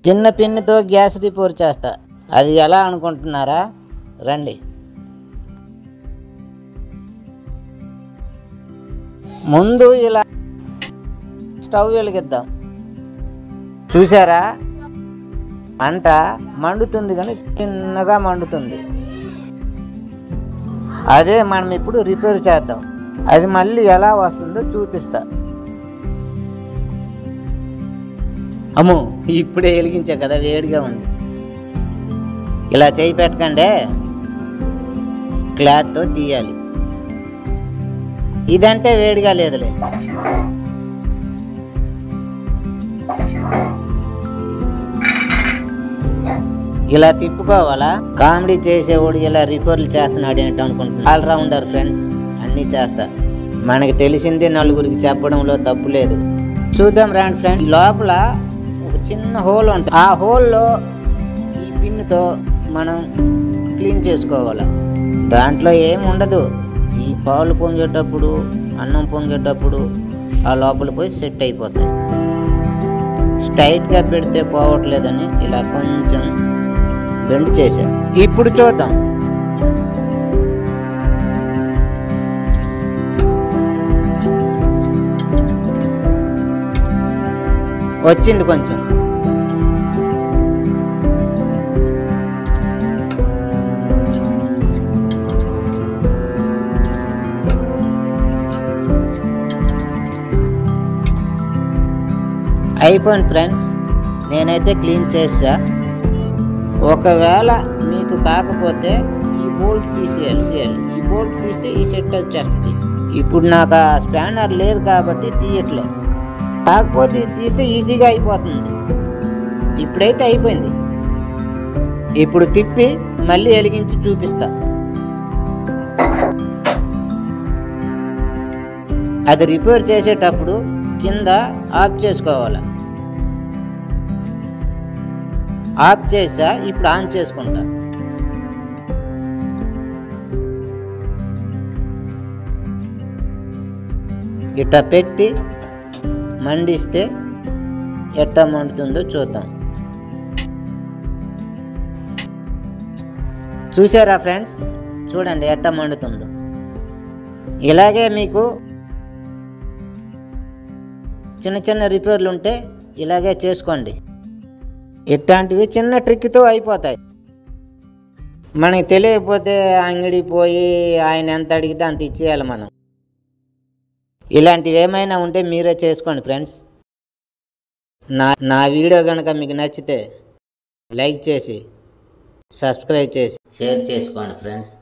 చిన్న పిన్నితో gas repair చేస్తా. అది ఎలా అనుకుంటున్నారా? రండి. ముందు ఇలా స్టవ్ వెలిగిద్దాం. చూసారా, మంట మండుతుంది కానీ చిన్నగా మండుతుంది. అదే మనం ఇప్పుడు రిపేర్ చేద్దాం. అది మళ్ళీ ఎలా వస్తుందో చూపిస్తా. అమ్మో, ఇప్పుడే వెలిగించా కదా, వేడిగా ఉంది. ఇలా చేయి పెట్టకండి, క్లాత్తో తీయాలి. ఇదంటే వేడిగా లేదులే. ఇలా తిప్పుకోవాలా? కామెడీ చేసేవాడు ఇలా రిపేర్లు చేస్తున్నాడు ఏంటి అనుకుంటున్నా. ఆల్రౌండర్ ఫ్రెండ్స్, అన్నీ చేస్తా. మనకి తెలిసింది నలుగురికి చెప్పడంలో తప్పు లేదు. చూద్దాం రండి ఫ్రెండ్స్. లోపల ఒక చిన్న హోల్ ఉంటుంది. ఆ హోల్లో ఈ పిన్నుతో మనం క్లీన్ చేసుకోవాలి. దాంట్లో ఏం ఉండదు. ఈ పాలు పొంగేటప్పుడు, అన్నం పొంగేటప్పుడు ఆ లోపల పోయి సెట్ అయిపోతాయి. స్ట్రైట్గా పెడితే పోవట్లేదని ఇలా కొంచెం బెండ్ చేశా. ఇప్పుడు చూద్దాం. వచ్చింది కొంచెం. అయిపోయింది ఫ్రెండ్స్, నేనైతే క్లీన్ చేసా. ఒకవేళ మీకు కాకపోతే ఈ బోల్ట్ తీసేయాలి. ఈ బోల్ట్ తీస్తే ఈ సెట్ వచ్చేస్తుంది. ఇప్పుడు నాకు ఆ స్పానర్ లేదు కాబట్టి తీయట్లేదు. కాకపోతే ఇది తీస్తే ఈజీగా అయిపోతుంది. ఇప్పుడైతే అయిపోయింది. ఇప్పుడు తిప్పి మళ్ళీ వెలిగించి చూపిస్తా. అది రిపేర్ చేసేటప్పుడు కింద ఆఫ్ చేసుకోవాలి. ఆఫ్ చేసా, ఇప్పుడు ఆన్ చేసుకుంటా. ఇట్లా పెట్టి మండిస్తే ఎట్లా మండుతుందో చూద్దాం. చూసారా ఫ్రెండ్స్, చూడండి ఎట్లా మండుతుందో. ఇలాగే మీకు చిన్న చిన్న రిపేర్లు ఉంటే ఇలాగే చేసుకోండి. ఇట్లాంటివి చిన్న ట్రిక్తో అయిపోతాయి. మనకి తెలియకపోతే అంగడి పోయి ఆయన ఎంత అడిగితే అంత ఇచ్చేయాలి మనం. ఇలాంటివి ఏమైనా ఉంటే మీరే చేసుకోండి ఫ్రెండ్స్. నా వీడియో కనుక మీకు నచ్చితే లైక్ చేసి, సబ్స్క్రైబ్ చేసి, షేర్ చేసుకోండి ఫ్రెండ్స్.